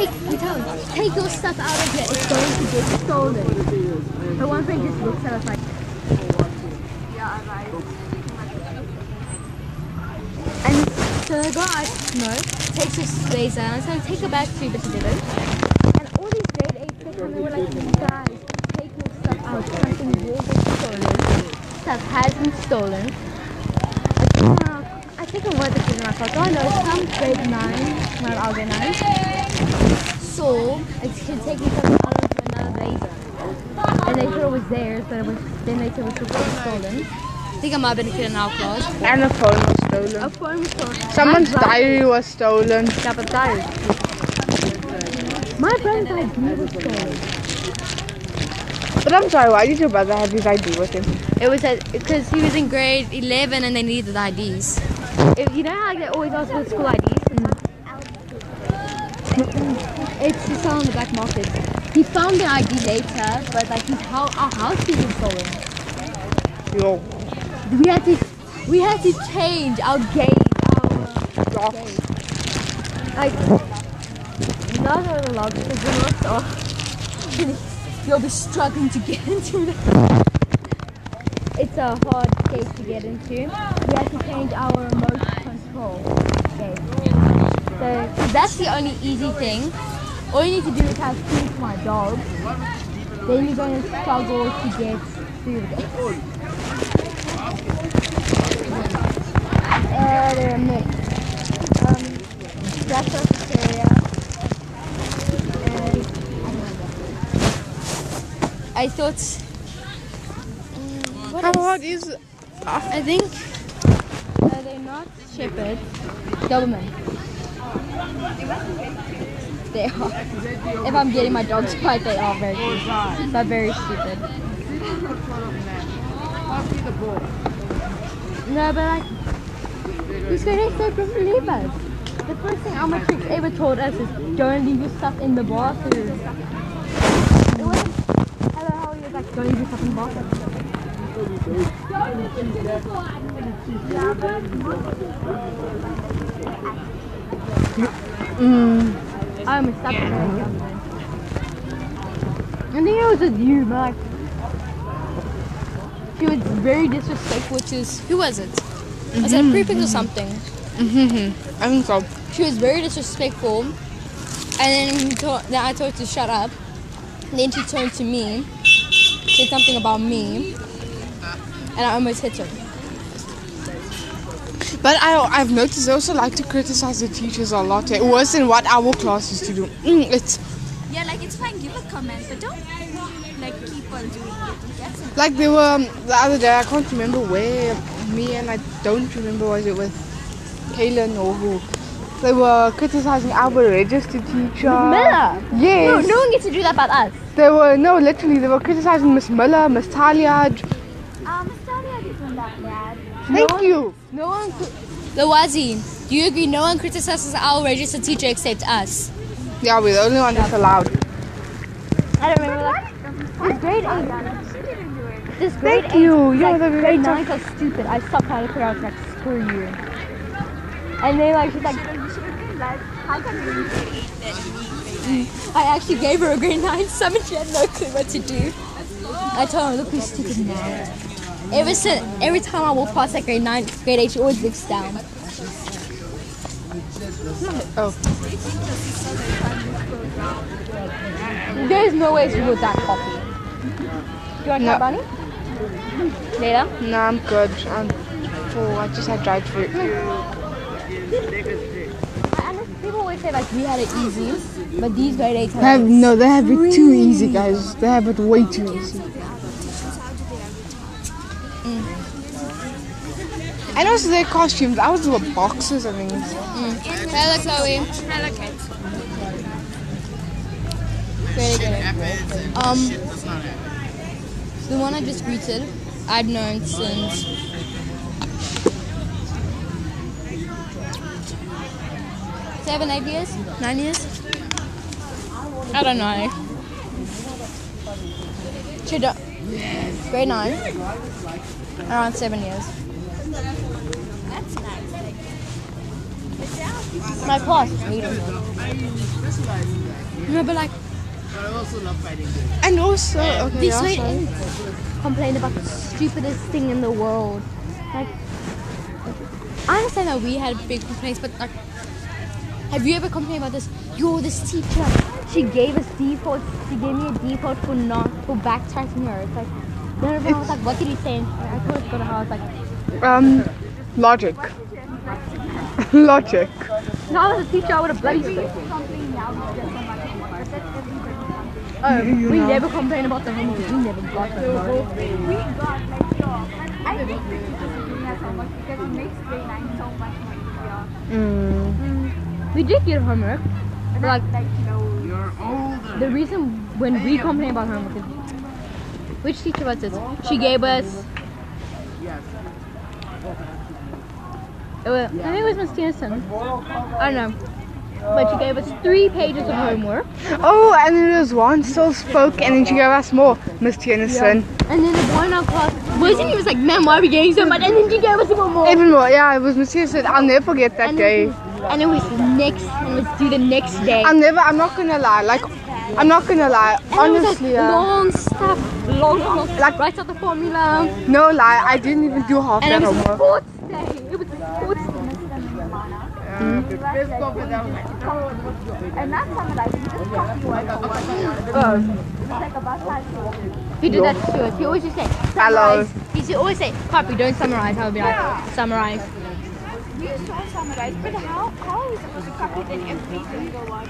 take your stuff out of here. It's going to get stolen. The one friend just looks at us like, yeah, right. And so the guy, takes his blazer and so take her back to the delivered. And all these grade 8 kids, and they were like, guys, take your stuff out. Something will get stolen. Stuff has been stolen. I think I was the kid in my class. Oh no, some grade 9, not our grade 9, saw a kid taking something out of another blazer. And they thought it was theirs, but then they said it was stolen. I think I might have been a kid in our class. And a phone was stolen. A phone was stolen. Someone's diary was stolen. Yeah, but diary. My brother's ID was stolen. But I'm sorry, why did your brother have his ID with him? It was because he was in grade 11 and they needed IDs. You know how they always ask for the school IDs? It's to sell on the black market. He found the ID later, but like our house keys was stolen. Yo. We had to change our gate, our locks. Like not all the locks, because the locks are you'll be struggling to get into them. It's a hard gate to get into. We had to change our remote control gate. So that's the only easy thing. All you need to do is have food for my dog. Then you're going to struggle to get through the gate. They're mixed. That's our area. I thought. How hard is it? I think they're not shepherds, Doberman. They are. If I'm getting my dogs right, they are very cute, but very stupid. No, but like, these guys don't believe us. The first thing our matrix ever told us is don't leave your stuff in the bathroom. It wasn't, hello, how are you? Like, don't leave your stuff in the bathroom. I almost stopped at her. I think it was with you, but like, she was very disrespectful to, who was it? Was it Prepix or something? I think so. She was very disrespectful, and then I told her to shut up. And then she turned to me, said something about me, and I almost hit her. But I've noticed they also like to criticize the teachers a lot. Worse than what our class used to do. Yeah, like it's fine, give a comment, but don't like keep on doing it. Like they were the other day, I can't remember where, me and I don't remember, was it with Kaylin or who? They were criticizing our register teacher. Miller? Yes. No one gets to do that about us. They were criticizing Miss Miller, Miss Talia. Miss Talia isn't that bad. Thank you. No one. The Wazi, do you agree? No one criticizes our register teacher except us. Yeah, we're the only one that's allowed. I don't remember. Like, this grade 8. This grade Thank 8. you. You're Like, the grade director. 9 are stupid. I stopped trying to put her. I was like, screw you. And then like she's like, You should have been like, how come you didn't I actually gave her a grade 9 summon. She had no clue what to do. I told her, look who's stupid now. Every time I walk past that grade 9, grade 8, she always looks down. Oh. There's no way she would that coffee. Do you want to try bunny? Later? No, I'm good. I just had dried fruit. People always say like we had it easy, but these grade 8s They have it too easy, guys. They have it way too easy. And also their costumes. Ours were boxes and things. Hello, Chloe. Hello, Kate. Very good. The one I just greeted, I've known since 7, 8 years, 9 years. I don't know. Grade 9, around 7 years. That's nice. My class hated her. No, but like, And also, okay, this yeah, way sorry. complain about the stupidest thing in the world. Like, I understand that we had big complaints, but like, have you ever complained about this? Yo, this teacher, she gave us defaults. She gave me a default for backtracking her. It's like, then everyone was like, what did he say? And I told her to go to her. I was like, Logic. Logic. if I was a teacher, I would have bloody spit. Oh, we never complain about the homework. We never got that. We got like, yo, I think the teachers are doing that so much because it makes grade 9 so much more easier. We did get homework. But like, No. the reason when we complain about homework is, which teacher was this? She gave us. I think it was Miss Tennyson. I don't know. But she gave us 3 pages of homework. Oh, and then there was one still spoke, and then she gave us more, Miss Tennyson. And then the boy in our class wasn't, he was like, man, why are we getting so much? And then she gave us even more. Even more, yeah, it was Miss Tennyson. I'll never forget that day. And it was next, and it was due the next day. I'm not gonna lie, honestly, long stuff, long, like write out the formula. no lie, I didn't even do half And that it was homework. sports day. It was sports day. And that's something like, you just copy word for word. It's like a bus ride. He did that to us. He always just say, Hello. summarize. He should always say, copy, don't summarize. I would be like, summarize. You saw summarize, but how are we supposed to copy then every single one?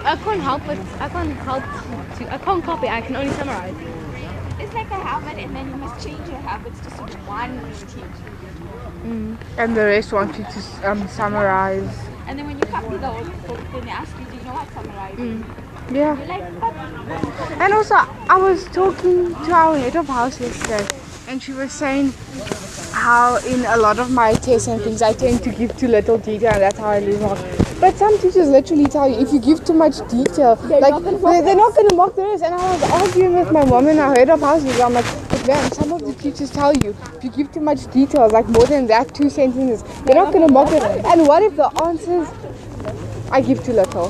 I can't help it. I can't copy. I can only summarize. It's like a habit, and then you must change your habits to suit one teacher. And the rest want you to summarize. And then when you copy the whole book, then they ask you, do you know what summarize? Yeah. You're like, but And also, I was talking to our head of house yesterday, and she was saying how in a lot of my tests and things I tend to give too little detail, and that's how I lose marks. But some teachers literally tell you if you give too much detail, they're not going to mark the rest. And I was arguing with my mom and our head of houses. I'm like, but man, some of the teachers tell you if you give too much detail, like more than that 2 sentences, they're not going to mark it. And what if the answers I give too little?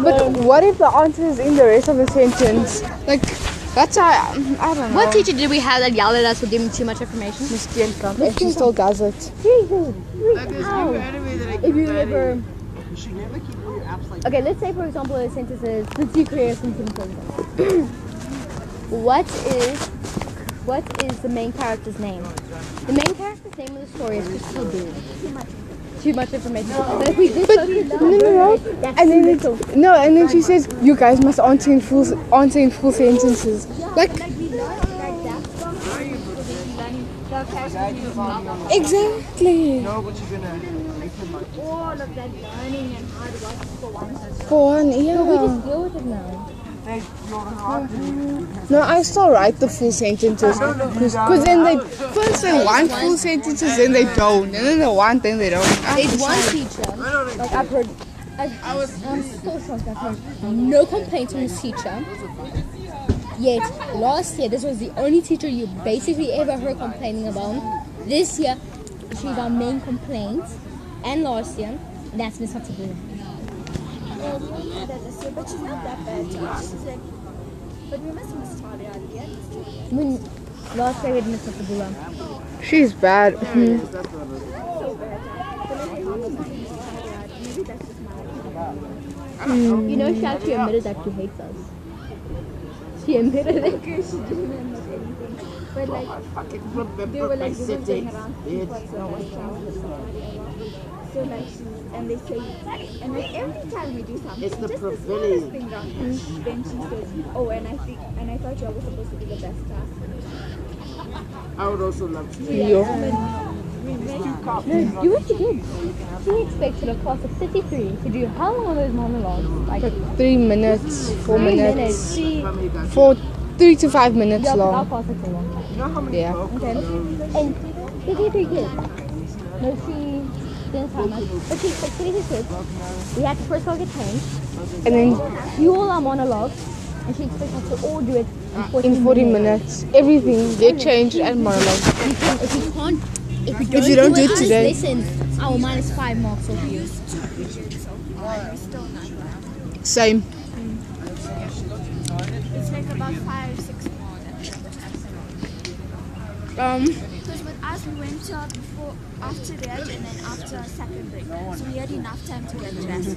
But what if the answer is in the rest of the sentence? Like, that's I don't know. What teacher did we have that yelled at us for giving too much information? Miss Bianca, and she still does it. If you ever... Okay, let's say for example a sentence is, let's do create a sentence. What is the main character's name? The main character's name of the story is Christopher Boo. Too much information. But if we did No. And then and then she says, you guys must answer in full sentences. Like, exactly. all of that learning and hard work for one person. For one, yeah. we just deal with it now. No, I still write the full sentences because then they first they want full sentences, then they don't, and then they want, then they don't. There's one teacher, like I'm so shocked I've heard no complaints from this teacher. Yet last year, this was the only teacher you basically ever heard complaining about. This year, she's our main complaint, and last year, that's Miss Fatima. Well, we only had that this year, but she's not that bad. She's like, but we must Miss Talia at the end. When last year we had Miss Fatima. She's bad. So bad. But like, maybe that's just my You know, she actually admitted that she hates us. She admitted it. Okay, she didn't admit anything. But like, they were like, they were going around so like, and they say, and like every time we do something, It's the just the privilege. smallest thing wrong, then she says, oh, and I thought you all were supposed to be the best class. I would also love to. Yo. No, do what she did. She expected a class of 33 to do how long are those monologues? Like 3 minutes, 4 3 minutes, minutes. She, 3 to 5 minutes yeah, our long. class takes a long time. You know how many Yeah. books? Okay. And 33 kids. No, she didn't tell us. But she expected 33 kids. We had to first all get changed. And then Do all our monologues. And she expects us to all do it in 40 in 40 minutes, everything, get changed and monologue. If you can't If we If you don't do it this today. lesson, I will minus 5 marks off you. Used to be doing so far. We're still not done. Same. It's like about 5-6 more. Because with us, we went before, after that, and then after second break. So we had enough time to get dressed.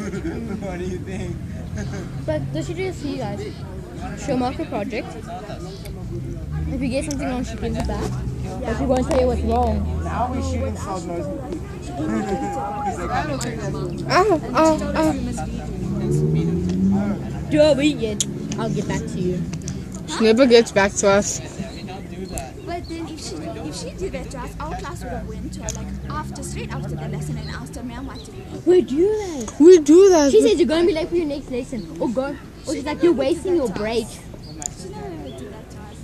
What do you think? But does she just see you guys? She'll mark a project. If you get something wrong, she gives it back. But she won't tell you what's wrong. Now we shooting salt nose. Do a weekend. I'll get back to you. She never gets back to us. But then if she did that to us, our class would have went to her like straight after the lesson and asked her, ma'am, what to do. We do that. We do that. She says you're going to be late for your next lesson. Or she's like, you're wasting your break. She never ever do that to us.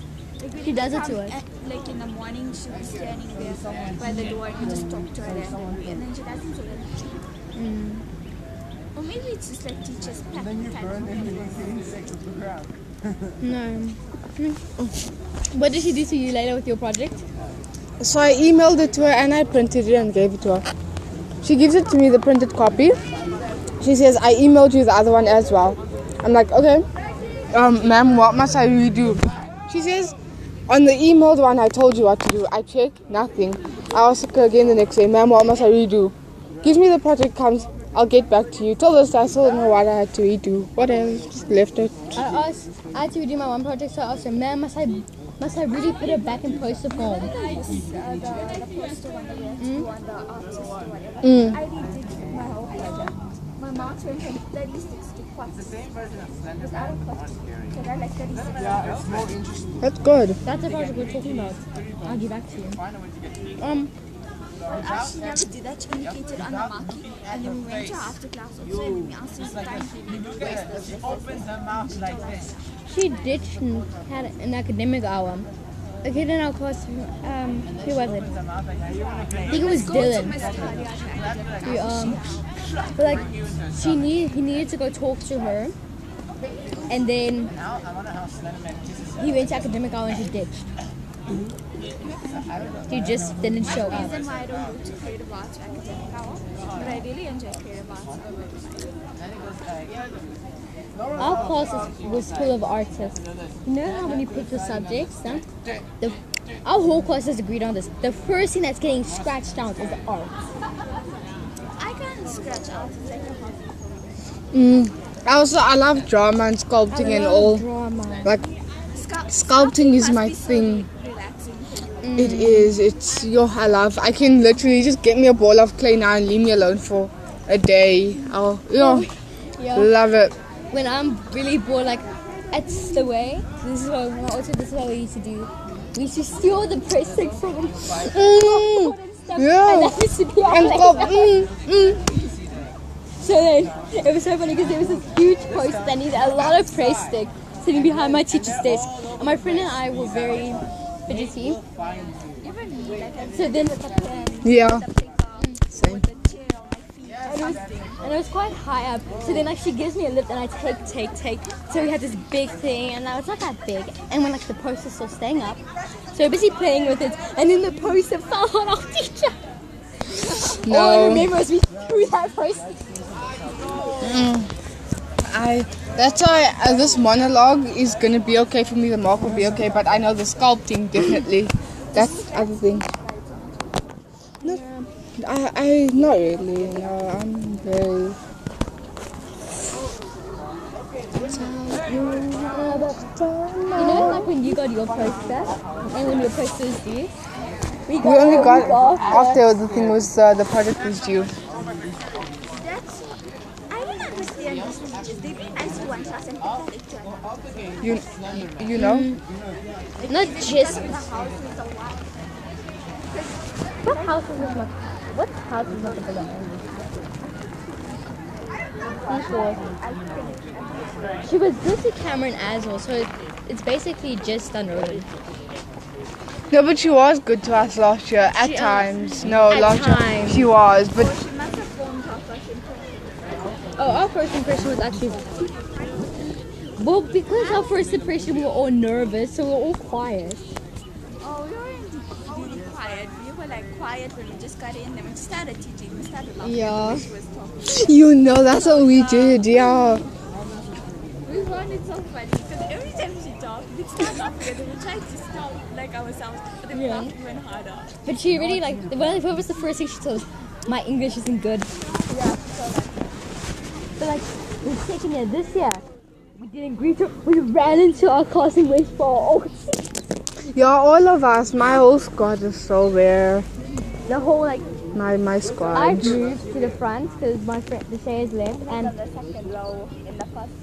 Like, when She we does it come to us. like in the morning, she'll be standing there by the door and we just talk to her there. And then she doesn't do that. Or maybe it's just like teachers pack Then you time. burn and you're getting sick of the ground. No. What did she do to you later with your project? So I emailed it to her and I printed it and gave it to her. She gives it to me, the printed copy. She says, I emailed you the other one as well. I'm like, okay. Ma'am, what must I redo? She says, on the emailed one, I told you what to do. I check, nothing. I asked her again the next day, ma'am, what must I redo? Gives me the project, comes, I'll get back to you. Till this day, I still don't know what I had to redo. Whatever, just left it. I had to redo my one project, so I asked her, ma'am, must I really put it back in poster form? The poster one that we have to do on the artist or whatever. I redid my whole project. My marks went from 36 to 40. It was out of 50. So they're like 36. Yeah, it's more interesting. That's good. That's the project we're talking about. I'll get back to you. With us, she never did that. She indicated on the marking. And then we went to after class also and we asked her to kindly waste this. Opens her mouth like this. She ditched and had an academic hour. A kid in our class, who was it? I think it was Dylan. But like, he needed to go talk to her, and then he went to academic hour and he ditched. He just didn't show The up. reason why I don't go to creative arts or academic hour, but I really enjoy creative arts. Our class was full of artists. You know how when you pick the subjects, huh? Our whole class has agreed on this. The first thing that's getting scratched out is the art. I can't scratch out. It's like a I love drama and sculpting and all. Drama. Like, sculpting is my thing. relaxing. It is. It's I love. I can literally just get me a ball of clay now and leave me alone for a day. I'll Yeah. love it. When I'm really bored, like it's the way. This is what we used to do. We used to steal the press stick from and stuff. Yeah. And that used to be our And playground. So then it was so funny because there was this huge post that needed a lot of press stick sitting behind my teacher's desk. And my friend and I were very fidgety. Even me, like I So then Yeah. same. With the chair on my feet. and it was quite high up. So then like she gives me a lift and I take. So we had this big thing and now it's not that big. And when like the poster's still staying up. So we're busy playing with it and then the poster fell on our teacher. All I No. remember was we threw that poster. That's why this monologue is gonna be okay for me. The mark will be okay, but I know the sculpting definitely. That's the other thing. No, I not really. No, I'm very. You know like when you got your poster and when your poster was due? We We only our got week off. after the thing was the project was due. That's, I don't understand these teachers. They be nice to one class and pathetic to another. You know. Not just The house is a lot. what house is this? What house is not the belonging? She was good to Cameron as well, so it's basically just unruly. No, but she was good to us last year at She- times. No, at last year times. she was, but She must have formed her first impression. Oh, our first impression was actually well because our first impression we were all nervous, so we were all quiet. Oh, we weren't really quiet. We were like quiet when we just got in. Then we just started teaching. We started laughing. Yeah. She was talking. You know, that's what we did, yeah. We found it so funny because every time she talked, we'd start laughing and then we tried to stop like ourselves, but then we Yeah. laughed even harder. But she really like, what was the first thing she told us? My English isn't good. Yeah, so like, But like, the second year, this year, we didn't greet her. We ran into our class and went for our Yeah, all of us. My whole squad is still there. the whole like, My I squad. moved to the front because my friend, the Shay's left, and on the second row in the first.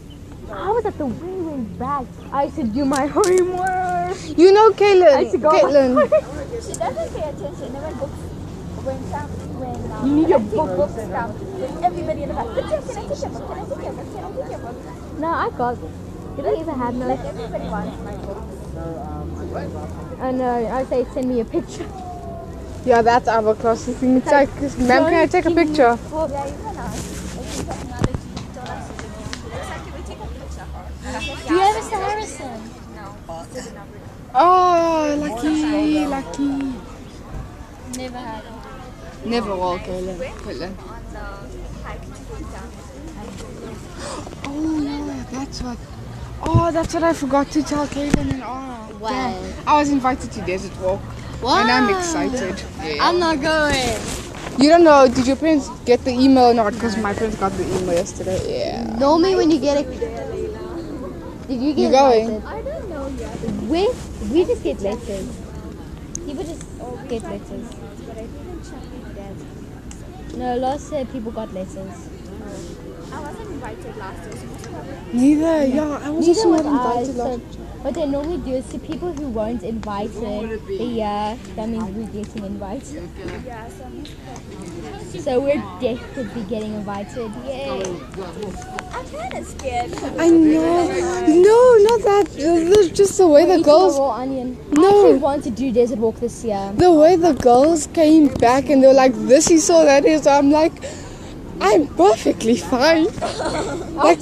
I was at the way back. I used to do my homework. You know I used to Caitlin. go. Caitlin. She doesn't pay attention. And when You need your I take book. books down, then everybody in the class, can I take your book? Can I take your book? Can I take your book? No, I got. Did I even have no? Like everybody wants my book. I know. I say send me a picture. Yeah, that's our class. It's like, ma'am, can I take a picture? Yeah, even us. I think technology told us to do it. It's like, can we take a picture? Do you have a Harrison? No. It's a number. Oh, lucky. Never had. Never will, Caitlin. On Caitlin. the hike to go down. Oh, yeah, that's what. Oh, that's what I forgot to tell Caitlin and Anna. Wow. I was invited to Desert Walk. What? And I'm excited. Yeah. I'm not going. You don't know, did your parents get the email or not? Because my parents got the email yesterday. Yeah. Normally when you get a... Did you get You going? invited? I don't know yet. We just get letters. People just get letters. But I didn't check with that. No, last year people got letters. I wasn't invited last year. So most probably. Neither, yeah. I was Neither also was not I. invited last. So what they normally do is to people who weren't invited the year, that means we're getting invited. Yeah, so most probably. So we're definitely getting invited. Yay. I'm kind of scared. I know. No, not that. It's just the way the Eating a girls. raw onion. No. I actually want to do Desert Walk this year. The way the girls came back and they were like, this is all that is. I'm like, I'm perfectly fine. Like,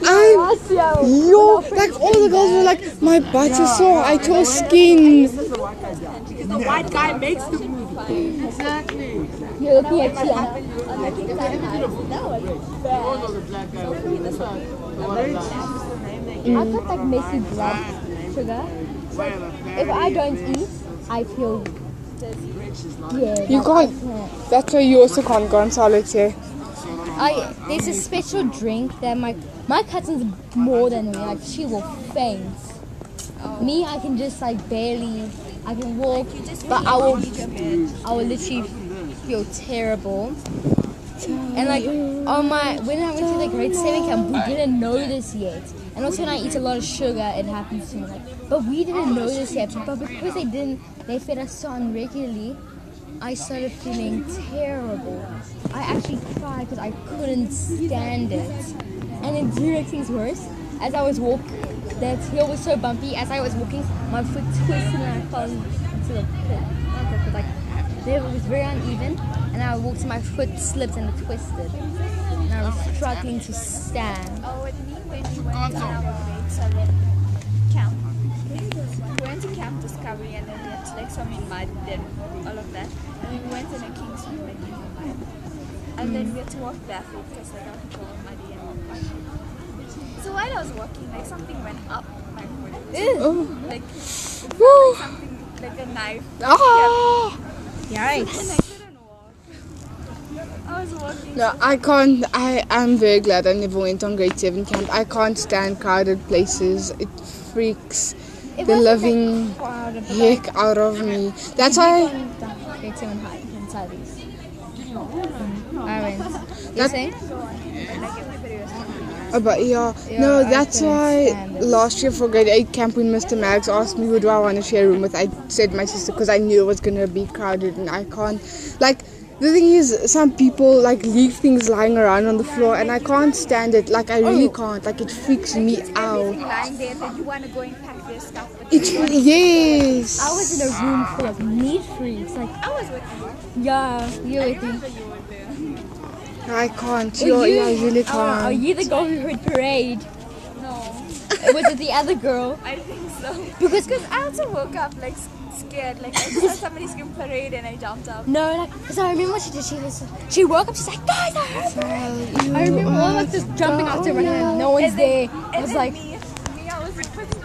I'm. Last year, Yo, like all the girls were like, my butt is sore, I tore skin. The white guy makes the movie. Exactly. you're looking at Tiana. I've got like messy blood sugar. If I don't eat, I feel yeah. You can't. That's why you also can't go on solitaire. There's a special drink that my cousin's more than me. Like she will faint. Me, I can just like barely. I can walk, but I will literally feel terrible. And like when I went to the grade 7 camp, we didn't know this yet. And also when I eat a lot of sugar, it happens to me. Like, but we didn't know this yet. But because they fed us so unregularly, I started feeling terrible. I actually cried because I couldn't stand it. And then to make things worse, as I was walking, that hill was so bumpy. As I was walking, my foot twisted and I fell into the pit. Like, it was very uneven, and I walked and my foot slipped and it twisted. And I was struggling to stand. Oh, with me when we went to our grade 7 camp. We went to Camp Discovery and then we had to like swim in mud and all of that. And then we went in a king swim like in the mud. And then we had to walk barefoot because like our feet were all muddy and all funny. So while I was walking, like something went up my foot. Like Woo. something like a knife. Ah. And I couldn't walk. I was walking. No, I can't. I'm very glad I never went on grade 7 camp. I can't stand crowded places. It freaks It the wasn't living that crowded, but heck out of me. That's why. grade 7 high in Southeast. I went. You That- saying? Like everybody was But yeah, Yeah, no, I that's couldn't why stand it. last year for grade 8 camp when Mr. Mags asked me who do I want to share a room with, I said my sister because I knew it was going to be crowded and I can't. Like, the thing is, some people like leave things lying around on the floor and I can't stand it. Like, I really can't. Like, it freaks me out. lying there that you want to go and pack their stuff. But Yes. I was in a room full of neat freaks. Like, I was with you. yeah, you're with me. Remember you were there. I can't. Were Yeah, I really Are can't. you the girl who heard parade? No, Was it the other girl? I think so. Because Because I also woke up like scared. Like I saw somebody scream parade and I jumped up. No, like, because I remember what she did. She woke up. She's like, guys, I heard. I remember all like just jumping out to run. No one's there. I was like. Me, I was like,